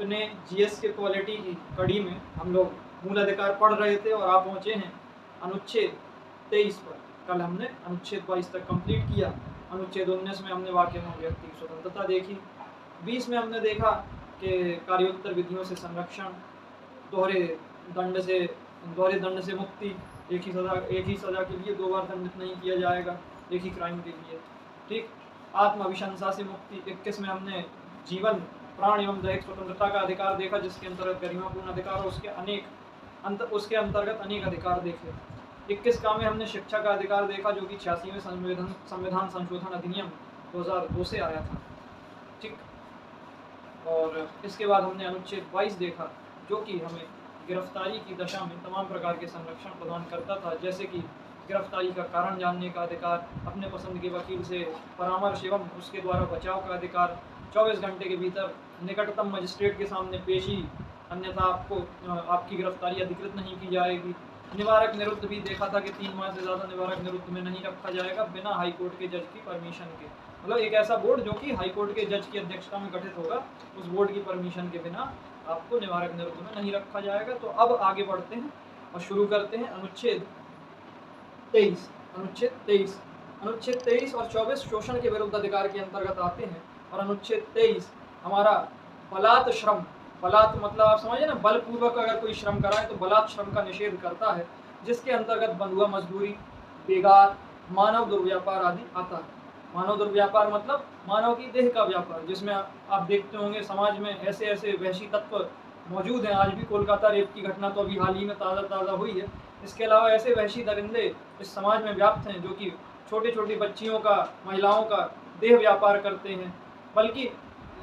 अपने जीएस के क्वालिटी की कड़ी में हम लोग मूल अधिकार पढ़ रहे थे और आप पहुँचे हैं अनुच्छेद 23 पर। कल हमने अनुच्छेद 22 तक कंप्लीट किया। अनुच्छेद 19 में हमने वाक्य में व्यक्ति की स्वतंत्रता देखी। 20 में हमने देखा कि कार्योत्तर विधियों से संरक्षण, दोहरे दंड से मुक्ति, एक ही सजा के लिए 2 बार दंडित नहीं किया जाएगा, एक ही क्राइम के लिए। ठीक, आत्म अभिशंसा से मुक्ति। 21 में हमने जीवन, प्राण एवं दैहिक स्वतंत्रता का अधिकार देखा, जिसके अंतर्गत गरिमापूर्ण अधिकार और उसके अंतर्गत अनेक अधिकार देखे। 21 का में हमने शिक्षा का अधिकार देखा, जो कि 86वें संविधान संशोधन अधिनियम 2002 से आया था। ठीक, और इसके बाद हमने अनुच्छेद 22 देखा, जो कि हमें गिरफ्तारी की दशा में तमाम प्रकार के संरक्षण प्रदान करता था, जैसे कि गिरफ्तारी का कारण जानने का अधिकार, अपने पसंद के वकील से परामर्श एवं उसके द्वारा बचाव का अधिकार, 24 घंटे के भीतर निकटतम मजिस्ट्रेट के सामने पेशी, अन्यथा आपकी गिरफ्तारी अधिकृत नहीं की जाएगी। निवारक निरुद्ध भी देखा था कि 3 माह से ज़्यादा निवारक निरुद्ध में नहीं रखा जाएगा बिना हाईकोर्ट के जज की परमिशन के। मतलब एक ऐसा बोर्ड जो कि हाईकोर्ट के जज की अध्यक्षता में गठित होगा, उस बोर्ड की परमिशन के बिना आपको निवारक निरुद्ध में नहीं रखा जाएगा। तो अब आगे बढ़ते हैं और शुरू करते हैं अनुच्छेद 23। अनुच्छेद 23 और 24 शोषण के विरुद्ध अधिकार के अंतर्गत आते हैं। और अनुच्छेद 23 हमारा बलात् श्रम, बलात् मतलब आप समझिए ना, बलपूर्वक अगर कोई श्रम कराए तो बलात् श्रम का निषेध करता है, जिसके अंतर्गत बंधुआ मजदूरी, बेगार, मानव दुर्व्यापार आदि आता है। मानव दुर्व्यापार मतलब मानव की देह का व्यापार, जिसमें आप देखते होंगे समाज में ऐसे ऐसे वहशी तत्व मौजूद हैं। आज भी कोलकाता रेप की घटना तो अभी हाल ही में ताज़ा हुई है। इसके अलावा ऐसे वहशी दरिंदे इस समाज में व्याप्त हैं, जो कि छोटी छोटी बच्चियों का, महिलाओं का देह व्यापार करते हैं। बल्कि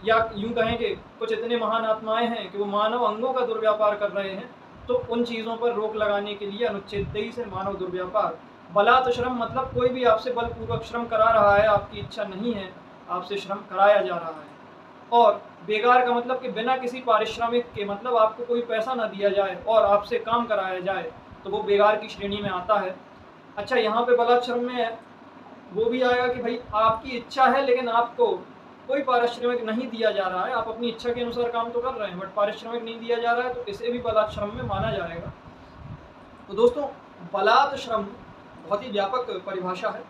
या यूँ कहें कि कुछ इतने महान आत्माएं हैं कि वो मानव अंगों का दुर्व्यापार कर रहे हैं। तो उन चीज़ों पर रोक लगाने के लिए अनुच्छेद 23 है, मानव दुर्व्यापार। बलात् श्रम मतलब कोई भी आपसे बलपूर्वक श्रम करा रहा है, आपकी इच्छा नहीं है, आपसे श्रम कराया जा रहा है। और बेगार का मतलब कि बिना किसी पारिश्रमिक के, मतलब आपको कोई पैसा ना दिया जाए और आपसे काम कराया जाए, तो वो बेगार की श्रेणी में आता है। अच्छा, यहाँ पे बलात् श्रम में वो भी आएगा कि भाई आपकी इच्छा है लेकिन आपको कोई पारिश्रमिक नहीं दिया जा रहा है, आप अपनी इच्छा के अनुसार काम तो कर रहे हैं बट पारिश्रमिक नहीं दिया जा रहा है, तो इसे भी बलात् श्रम में माना जाएगा। तो दोस्तों, बलात् श्रम बहुत ही व्यापक परिभाषा है।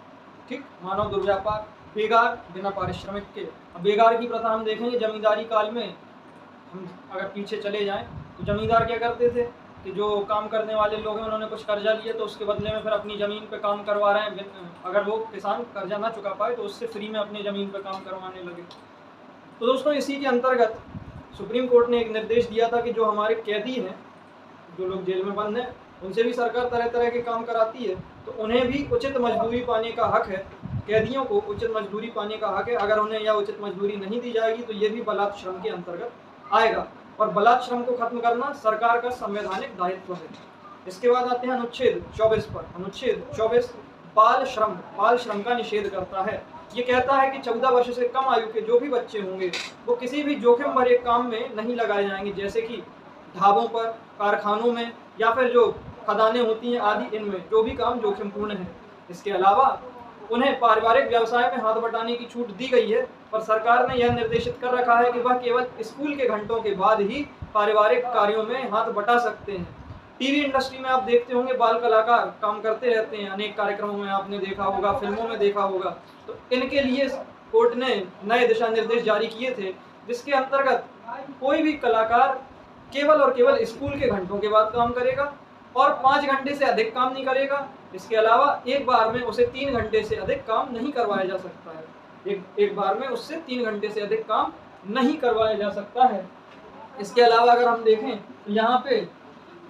ठीक, मानव दुर्व्यापार, बेगार बिना पारिश्रमिक के। अब बेगार की प्रथा हम देखेंगे जमींदारी काल में। हम अगर पीछे चले जाएं तो जमींदार क्या करते थे कि जो काम करने वाले लोग हैं उन्होंने कुछ कर्जा लिए, तो उसके बदले में फिर अपनी ज़मीन पे काम करवा रहे हैं। अगर वो किसान कर्जा ना चुका पाए तो उससे फ्री में अपनी ज़मीन पे काम करवाने लगे। तो दोस्तों, इसी के अंतर्गत सुप्रीम कोर्ट ने एक निर्देश दिया था कि जो हमारे कैदी हैं, जो लोग जेल में बंद हैं, उनसे भी सरकार तरह तरह के काम कराती है, तो उन्हें भी उचित मजदूरी पाने का हक है। कैदियों को उचित मजदूरी पाने का हक है। अगर उन्हें यह उचित मजदूरी नहीं दी जाएगी तो ये भी बलात् श्रम के अंतर्गत आएगा। और बलात् श्रम को खत्म करना सरकार का संवैधानिक दायित्व है। इसके बाद आते हैं अनुच्छेद 24 पर। अनुच्छेद 24 बाल श्रम का निषेध करता है। ये कहता है कि 14 वर्ष से कम आयु के जो भी बच्चे होंगे वो किसी भी जोखिम भरे काम में नहीं लगाए जाएंगे, जैसे कि ढाबों पर, कारखानों में, या फिर जो खदानें होती हैं आदि, इनमें जो भी काम जोखिमपूर्ण है। इसके अलावा उन्हें पारिवारिक व्यवसाय में हाथ बटाने की छूट दी गई है, पर सरकार ने यह निर्देशित कर रखा है कि वह केवल स्कूल के घंटों के बाद ही पारिवारिक कार्यों में हाथ बटा सकते हैं। टीवी इंडस्ट्री में आप देखते होंगे बाल कलाकार काम करते रहते हैं, अनेक कार्यक्रमों में आपने देखा होगा, फिल्मों में देखा होगा। तो इनके लिए कोर्ट ने नए दिशा निर्देश जारी किए थे, जिसके अंतर्गत कोई भी कलाकार केवल और केवल स्कूल के घंटों के बाद काम करेगा और 5 घंटे से अधिक काम नहीं करेगा। इसके अलावा एक बार में उसे 3 घंटे से अधिक काम नहीं करवाया जा सकता है। एक बार में उससे 3 घंटे से अधिक काम नहीं करवाया जा सकता है। इसके अलावा अगर हम देखें तो यहाँ पे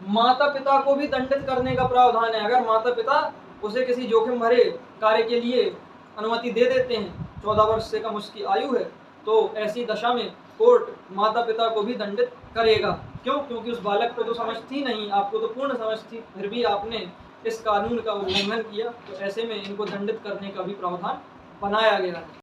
माता पिता को भी दंडित करने का प्रावधान है। अगर माता पिता उसे किसी जोखिम भरे कार्य के लिए अनुमति दे देते हैं, 14 वर्ष से कम उसकी आयु है, तो ऐसी दशा में कोर्ट माता पिता को भी दंडित करेगा। क्यों? क्योंकि उस बालक को तो समझ थी नहीं, आपको तो पूर्ण समझ थी, फिर भी आपने इस कानून का उल्लंघन किया, तो ऐसे में इनको दंडित करने का भी प्रावधान बनाया गया है।